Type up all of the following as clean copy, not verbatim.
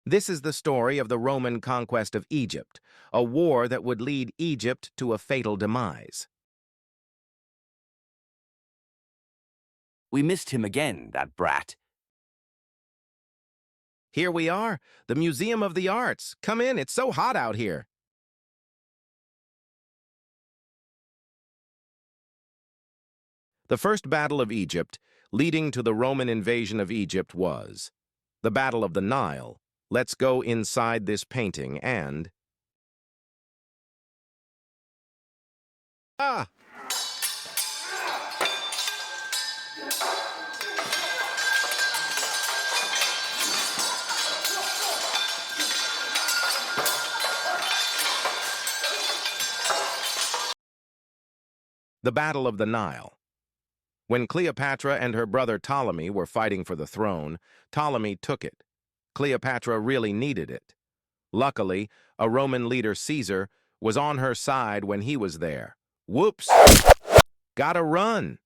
This is the story of the Roman conquest of Egypt, a war that would lead Egypt to a fatal demise. We missed him again, that brat. Here we are, the Museum of the Arts. Come in, it's so hot out here. The first battle of Egypt, leading to the Roman invasion of Egypt, was the Battle of the Nile. Let's go inside this painting and... Ah! The Battle of the Nile. When Cleopatra and her brother Ptolemy were fighting for the throne, Ptolemy took it. Cleopatra really needed it. Luckily, a Roman leader, Caesar, was on her side when he was there. Whoops! Gotta run!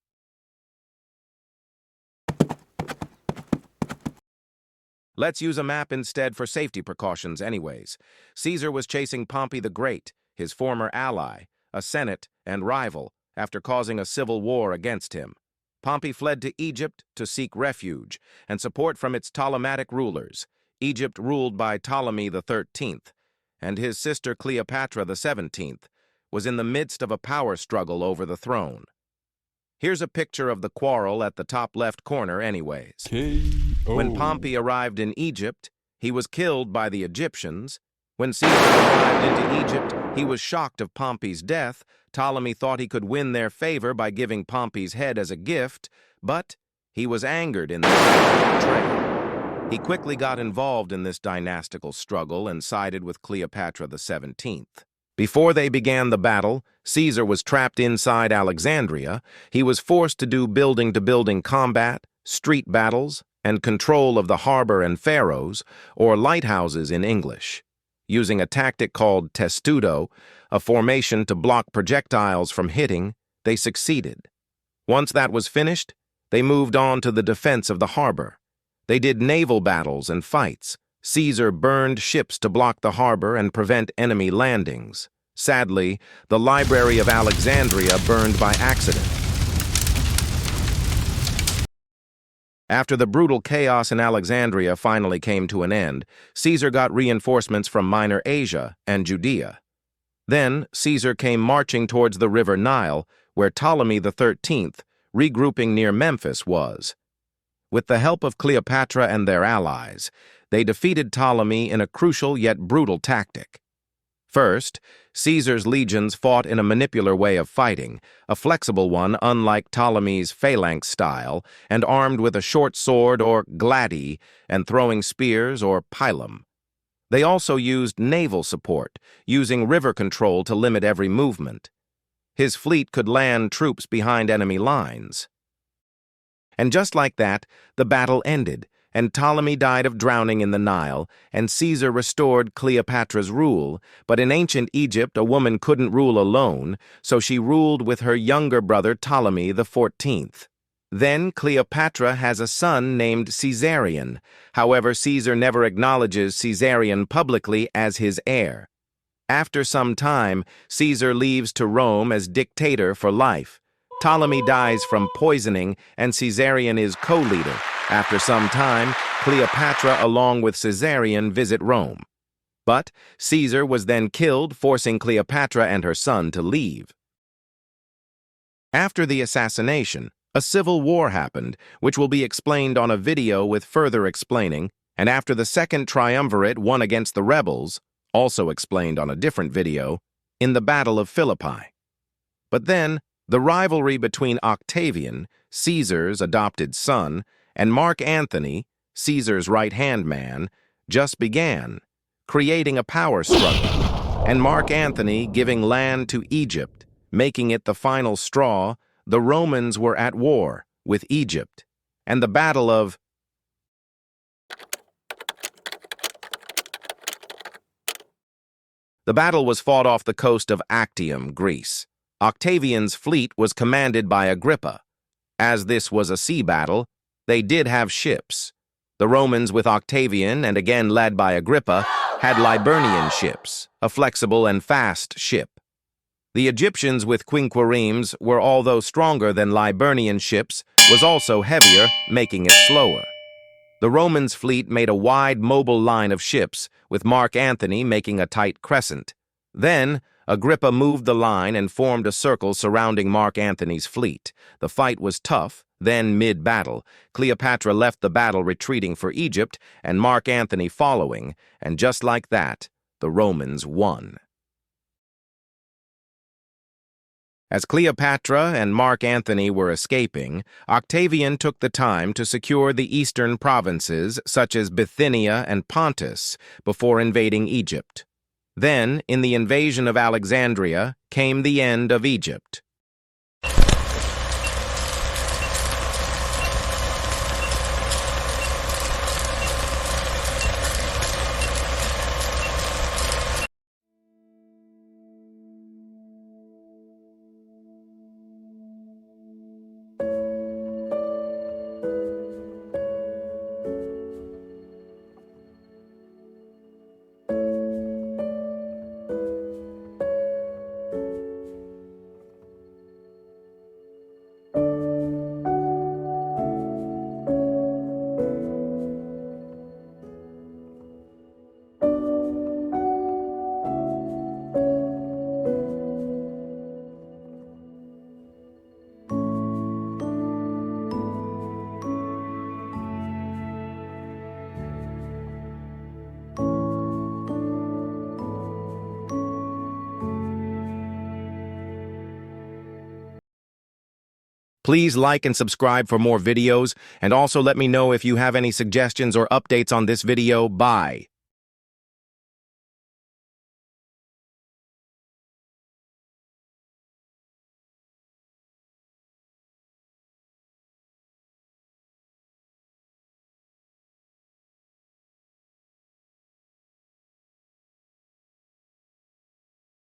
Let's use a map instead for safety precautions anyways. Caesar was chasing Pompey the Great, his former ally, a senate and rival, after causing a civil war against him. Pompey fled to Egypt to seek refuge and support from its Ptolemaic rulers, Egypt ruled by Ptolemy the 13th, and his sister Cleopatra the 17th, was in the midst of a power struggle over the throne. Here's a picture of the quarrel at the top left corner anyways. K.O. When Pompey arrived in Egypt, he was killed by the Egyptians. When Caesar arrived into Egypt, he was shocked of Pompey's death. Ptolemy thought he could win their favor by giving Pompey's head as a gift, but he was angered in this betrayal. He quickly got involved in this dynastical struggle and sided with Cleopatra the 17th. Before they began the battle, Caesar was trapped inside Alexandria. He was forced to do building-to-building combat, street battles, and control of the harbor and pharaohs, or lighthouses in English. Using a tactic called testudo, a formation to block projectiles from hitting, they succeeded. Once that was finished, they moved on to the defense of the harbor. They did naval battles and fights. Caesar burned ships to block the harbor and prevent enemy landings. Sadly, the Library of Alexandria burned by accident. After the brutal chaos in Alexandria finally came to an end, Caesar got reinforcements from Minor Asia and Judea. Then Caesar came marching towards the river Nile, where Ptolemy the 13th, regrouping near Memphis, was. With the help of Cleopatra and their allies, they defeated Ptolemy in a crucial yet brutal tactic. First, Caesar's legions fought in a manipular way of fighting, a flexible one unlike Ptolemy's phalanx style, and armed with a short sword or gladi and throwing spears or pilum. They also used naval support, using river control to limit every movement. His fleet could land troops behind enemy lines. And just like that, the battle ended, and Ptolemy died of drowning in the Nile, and Caesar restored Cleopatra's rule. But in ancient Egypt, a woman couldn't rule alone, so she ruled with her younger brother Ptolemy the 14th. Then Cleopatra has a son named Caesarion. However, Caesar never acknowledges Caesarion publicly as his heir. After some time, Caesar leaves to Rome as dictator for life. Ptolemy dies from poisoning, and Caesarion is co-leader. After some time, Cleopatra along with Caesarion visit Rome. But Caesar was then killed, forcing Cleopatra and her son to leave. After the assassination, a civil war happened, which will be explained on a video with further explaining, and after the second triumvirate won against the rebels, also explained on a different video, in the Battle of Philippi. But then, the rivalry between Octavian, Caesar's adopted son, and Mark Antony, Caesar's right-hand man, just began, creating a power struggle, and Mark Antony giving land to Egypt, making it the final straw. The Romans were at war with Egypt, and the Battle of The battle was fought off the coast of Actium, Greece. Octavian's fleet was commanded by Agrippa. As this was a sea battle, they did have ships. The Romans, with Octavian and again led by Agrippa, had Liburnian ships, a flexible and fast ship. The Egyptians with quinqueremes were, although stronger than Liburnian ships, was also heavier, making it slower. The Romans' fleet made a wide, mobile line of ships, with Mark Antony making a tight crescent. Then, Agrippa moved the line and formed a circle surrounding Mark Antony's fleet. The fight was tough. Then, mid-battle, Cleopatra left the battle retreating for Egypt, and Mark Antony following, and just like that, the Romans won. As Cleopatra and Mark Antony were escaping, Octavian took the time to secure the eastern provinces, such as Bithynia and Pontus, before invading Egypt. Then, in the invasion of Alexandria, came the end of Egypt. Please like and subscribe for more videos, and also let me know if you have any suggestions or updates on this video. Bye.